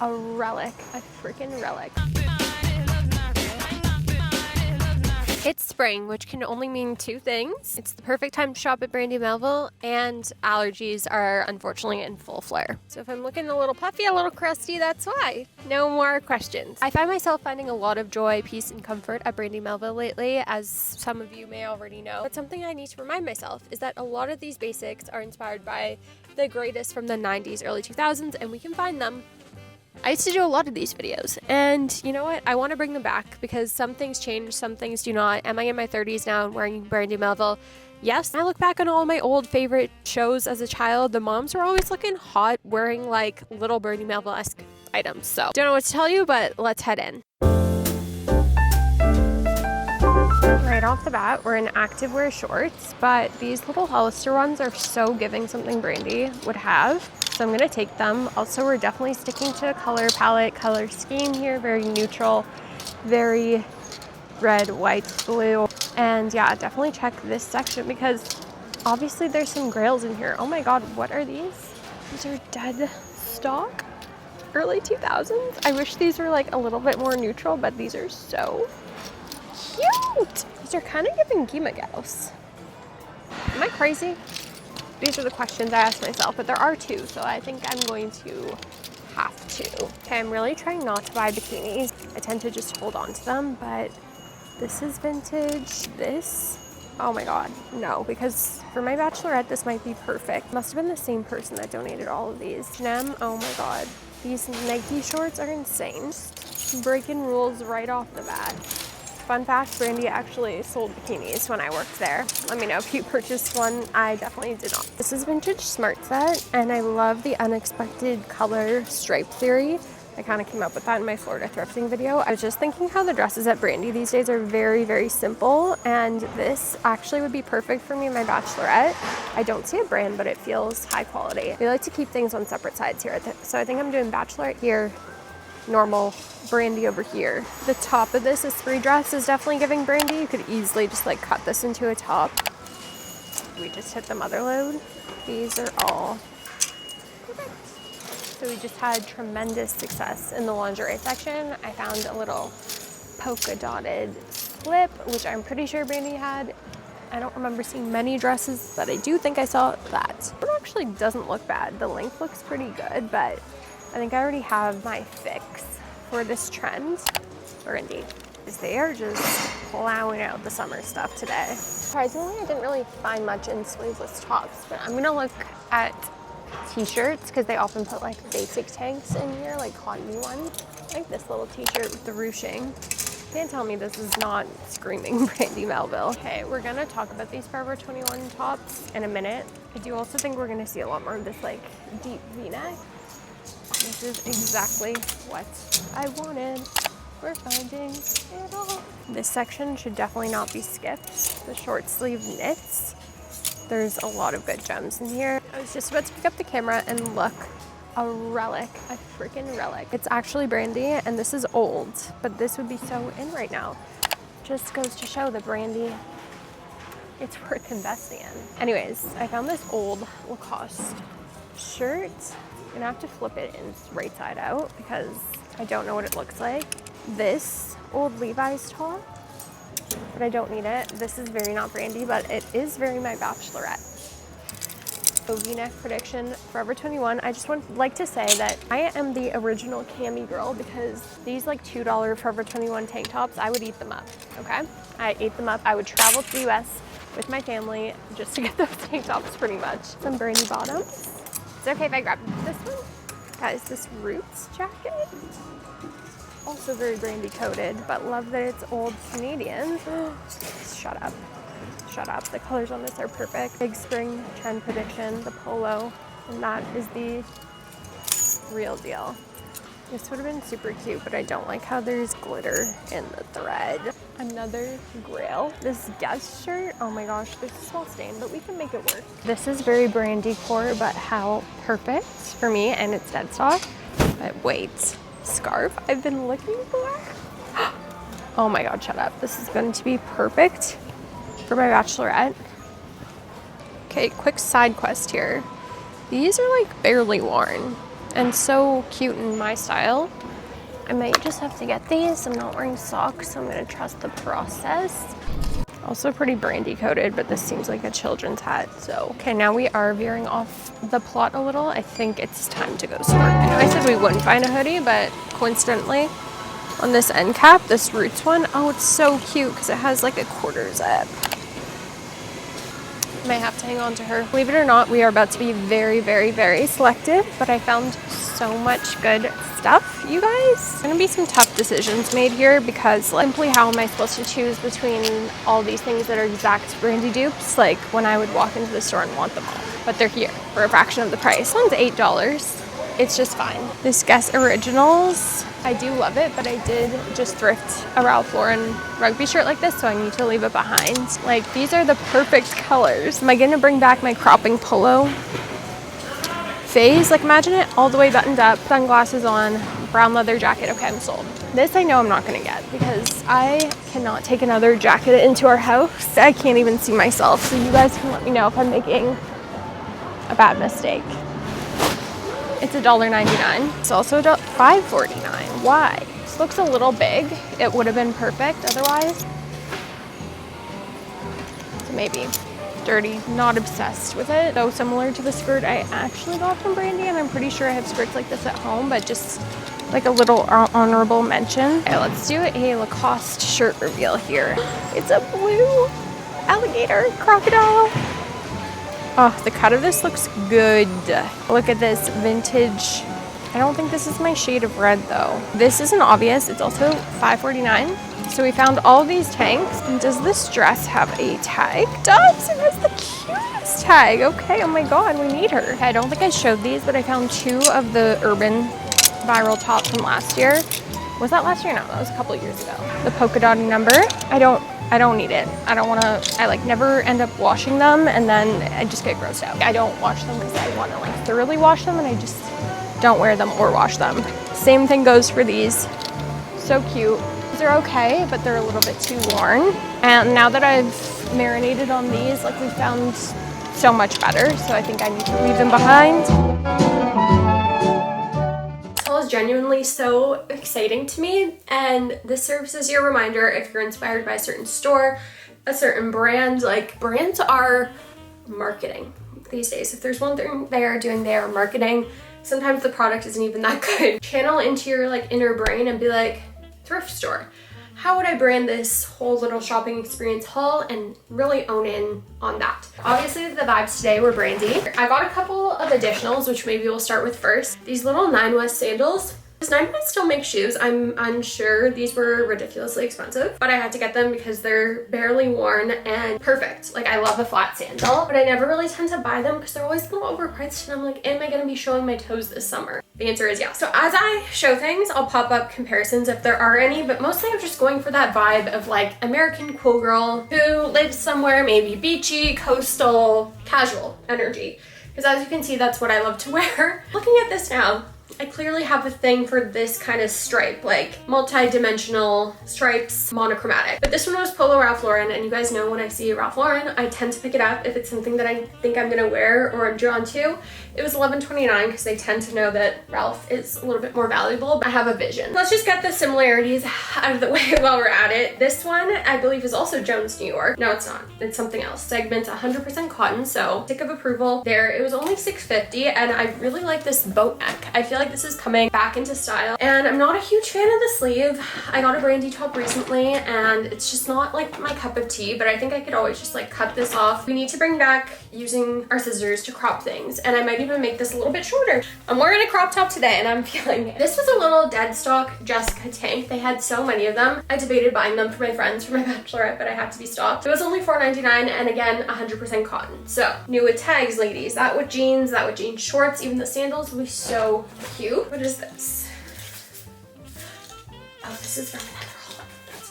A relic, a freaking relic. It's spring, which can only mean two things. It's the perfect time to shop at Brandy Melville, and allergies are unfortunately in full flare. So if I'm looking a little puffy, a little crusty, that's why. No more questions. I find myself finding a lot of joy, peace, and comfort at Brandy Melville lately, as some of you may already know. But something I need to remind myself is that a lot of these basics are inspired by the greatest from the 90s, early 2000s, and we can find them. I used to do a lot of these videos, and you know what? I want to bring them back because some things change, some things do not. Am I in my 30s now and wearing Brandy Melville? Yes. I look back on all my old favorite shows as a child. The moms were always looking hot wearing like little Brandy Melville-esque items. So don't know what to tell you, but let's head in. Right off the bat, we're in activewear shorts, but these little Hollister ones are so giving something Brandy would have. So I'm gonna take them. Also, we're definitely sticking to a color palette, color scheme here, very neutral, very red, white, blue. And yeah, definitely check this section because obviously there's some grails in here. Oh my God, what are these? These are dead stock, early 2000s. I wish these were like a little bit more neutral, but these are so cute. These are kind of giving Gima Gauss. Am I crazy? These are the questions I ask myself, but there are two, so I think I'm going to have to. Okay, I'm really trying not to buy bikinis. I tend to just hold on to them, but this is vintage. This, oh my God, no, because for my bachelorette, this might be perfect. Must have been the same person that donated all of these. Nem, oh my God. These Nike shorts are insane. Just breaking rules right off the bat. Fun fact, Brandy actually sold bikinis when I worked there. Let me know if you purchased one. I definitely did not. This is vintage smart set, and I love the unexpected color stripe theory. I kind of came up with that in my Florida thrifting video. I was just thinking how the dresses at Brandy these days are very, very simple, and this actually would be perfect for me and my bachelorette. I don't see a brand, but it feels high quality. We like to keep things on separate sides here, so I think I'm doing bachelorette here, normal Brandy over here. The top of this is three dress is definitely giving Brandy. You could easily just like cut this into a top. We just hit the mother load. These are all perfect. So we just had tremendous success in the lingerie section. I found a little polka dotted slip, which I'm pretty sure Brandy had. I don't remember seeing many dresses, but I do think I saw that. It actually doesn't look bad. The length looks pretty good, but I think I already have my fix for this trend, or indeed, is they are just plowing out the summer stuff today. Surprisingly, I didn't really find much in sleeveless tops, but I'm gonna look at t-shirts because they often put like basic tanks in here, like cottony ones. Like this little t-shirt with the ruching. Can't tell me this is not screaming Brandy Melville. Okay, we're gonna talk about these Forever 21 tops in a minute. I do also think we're gonna see a lot more of this like deep V-neck. This is exactly what I wanted. We're finding it all. This section should definitely not be skipped. The short sleeve knits. There's a lot of good gems in here. I was just about to pick up the camera and look. A relic, a freaking relic. It's actually Brandy, and this is old, but this would be so in right now. Just goes to show that Brandy, it's worth investing in. Anyways, I found this old Lacoste shirt. I'm gonna have to flip it in right side out because I don't know what it looks like. This old Levi's top, but I don't need it. This is very not Brandy, but it is very my bachelorette. So V-neck prediction, Forever 21. I just would like to say that I am the original cami girl because these like $2 Forever 21 tank tops, I would eat them up, okay? I ate them up. I would travel to the US with my family just to get those tank tops pretty much. Some Brandy bottoms. It's okay if I grab this one. Guys, this Roots jacket. Also very Brandy coated, but love that it's old Canadian. Shut up. Shut up. The colors on this are perfect. Big spring trend prediction, the polo, and that is the real deal. This would have been super cute, but I don't like how there's glitter in the thread. Another grail. This Guess shirt, oh my gosh, this is small stain, but we can make it work. This is very Brandy core, but how perfect for me, and it's dead stock. But wait, scarf I've been looking for? Oh my God, shut up. This is going to be perfect for my bachelorette. Okay, quick side quest here. These are like barely worn. and so cute in my style. I might just have to get these. I'm not wearing socks, so I'm gonna trust the process. Also pretty brandy coated, but this seems like a children's hat, so. Okay, now we are veering off the plot a little. I think it's time to go sort. I know I said we wouldn't find a hoodie, but coincidentally, on this end cap, this Roots one, oh, it's so cute because it has like a quarter zip. Might have to hang on to her. Believe it or not, we are about to be very, very, very selective, but I found so much good stuff, you guys. There's gonna be some tough decisions made here because simply how am I supposed to choose between all these things that are exact brandy dupes, like when I would walk into the store and want them all, but they're here for a fraction of the price. This one's $8. It's just fine. This Guess Originals, I do love it, but I did just thrift a Ralph Lauren rugby shirt like this, so I need to leave it behind. Like, these are the perfect colors. Am I gonna bring back my cropping polo phase? Like, imagine it all the way buttoned up, sunglasses on, brown leather jacket. Okay, I'm sold. This I know I'm not gonna get because I cannot take another jacket into our house. I can't even see myself, so you guys can let me know if I'm making a bad mistake. It's $1.99. It's also $5.49. Why? This looks a little big. It would have been perfect otherwise. So maybe. Dirty. Not obsessed with it. So similar to the skirt I actually got from Brandy, and I'm pretty sure I have skirts like this at home, but just like a little honorable mention. Okay, let's do a Lacoste shirt reveal here. It's a blue alligator crocodile. Oh, the cut of this looks good. Look at this vintage. I don't think this is my shade of red though. This isn't obvious. It's also $5.49. So we found all these tags. And does this dress have a tag? It does. It has the cutest tag. Okay, oh my God, we need her. Okay, I don't think I showed these, but I found two of the Urban viral top from last year. Was that last year? No, that was a couple of years ago. The polka dotty number. I don't need it. I don't want to, I like never end up washing them, and then I just get grossed out. I don't wash them because I want to like thoroughly wash them, and I just don't wear them or wash them. Same thing goes for these. So cute. These are okay, but they're a little bit too worn. And now that I've marinated on these, like we found so much better. So I think I need to leave them behind. Is genuinely so exciting to me, and this serves as your reminder if you're inspired by a certain store, a certain brand. Like, brands are marketing these days. If there's one thing they are doing, they are marketing. Sometimes the product isn't even that good. Channel into your like inner brain and be like, thrift store. How would I brand this whole little shopping experience haul and really own in on that? Obviously the vibes today were brandy. I got a couple of additionals, which maybe we'll start with first. These little Nine West sandals. Does Nine West still make shoes? I'm unsure. These were ridiculously expensive, but I had to get them because they're barely worn and perfect. Like, I love a flat sandal, but I never really tend to buy them because they're always a little overpriced, and I'm like, am I gonna be showing my toes this summer? The answer is yes. So as I show things, I'll pop up comparisons if there are any, but mostly I'm just going for that vibe of like American cool girl who lives somewhere maybe beachy, coastal, casual energy. Because as you can see, that's what I love to wear. Looking at this now, I clearly have a thing for this kind of stripe, like multi-dimensional stripes, monochromatic. But this one was Polo Ralph Lauren, and you guys know when I see Ralph Lauren, I tend to pick it up if it's something that I think I'm gonna wear or I'm drawn to. It was $11.29 because they tend to know that Ralph is a little bit more valuable, but I have a vision. Let's just get the similarities out of the way while we're at it. This one, I believe, is also Jones, New York. No, it's not. It's something else. Segment 100% cotton, so tick of approval there. It was only $6.50, and I really like this boat neck. I feel like this is coming back into style, and I'm not a huge fan of the sleeve. I got a brandy top recently, and it's just not like my cup of tea, but I think I could always just like cut this off. We need to bring back using our scissors to crop things, and I might even make this a little bit shorter. I'm wearing a crop top today, and I'm feeling it. This was a little dead stock Jessica tank. They had so many of them. I debated buying them for my friends for my bachelorette, but I had to be stocked. It was only $4.99, and again, 100% cotton. So, new with tags, ladies. That with jeans, that with jean shorts, even the sandals will be so cute. What is this? Oh, this is from another haul.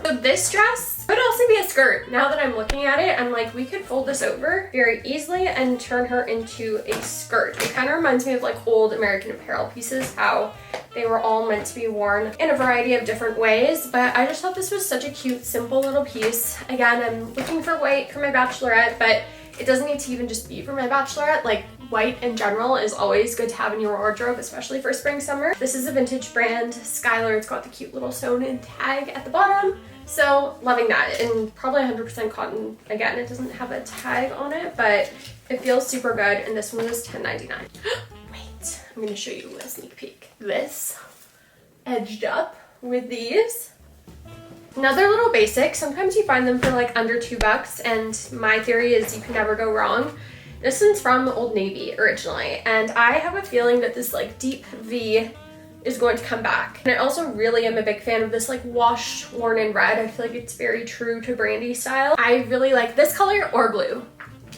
So this dress could also be a skirt. Now that I'm looking at it, I'm like, we could fold this over very easily and turn her into a skirt. It kind of reminds me of like old American Apparel pieces, how they were all meant to be worn in a variety of different ways, but I just thought this was such a cute, simple little piece. Again, I'm looking for white for my bachelorette, but it doesn't need to even just be for my bachelorette. Like, white in general is always good to have in your wardrobe, especially for spring, summer. This is a vintage brand, Skylar. It's got the cute little sewn in tag at the bottom. So loving that, and probably 100% cotton. Again, it doesn't have a tag on it, but it feels super good. And this one was $10.99. Wait, I'm gonna show you a sneak peek. This edged up with these. Another little basic. Sometimes you find them for like under $2, and my theory is you can never go wrong. This one's from Old Navy originally, and I have a feeling that this like deep V is going to come back. And I also really am a big fan of this like washed, worn in red. I feel like it's very true to Brandy style. I really like this color or blue.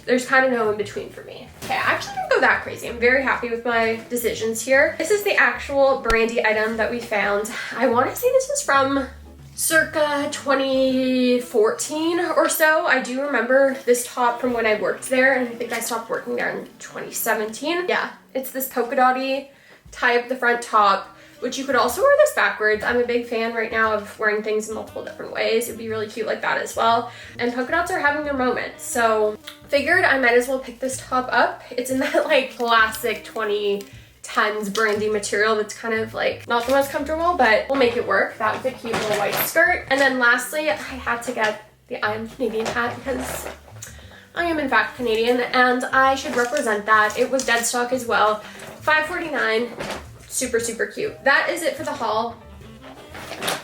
There's kind of no in between for me. Okay, I actually didn't go that crazy. I'm very happy with my decisions here. This is the actual Brandy item that we found. I want to say this is from circa 2014 or so. I do remember this top from when I worked there, and I think I stopped working there in 2017. Yeah, it's this polka dotty tie up the front top, which you could also wear this backwards. I'm a big fan right now of wearing things in multiple different ways. It'd be really cute like that as well. And polka dots are having their moment, so figured I might as well pick this top up. It's in that like classic 2010s Brandy material that's kind of like not the most comfortable, but we'll make it work. That was a cute little white skirt. And then lastly, I had to get the I Am Canadian hat because I am in fact Canadian and I should represent that. It was dead stock as well. $5.49. Super, super cute. That is it for the haul.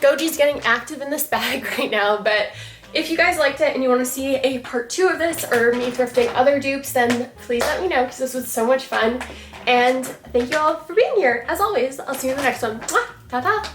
Goji's getting active in this bag right now, but if you guys liked it and you want to see a part 2 of this or me thrifting other dupes, then please let me know because this was so much fun. And thank you all for being here. As always, I'll see you in the next one. Mwah! Ta-ta!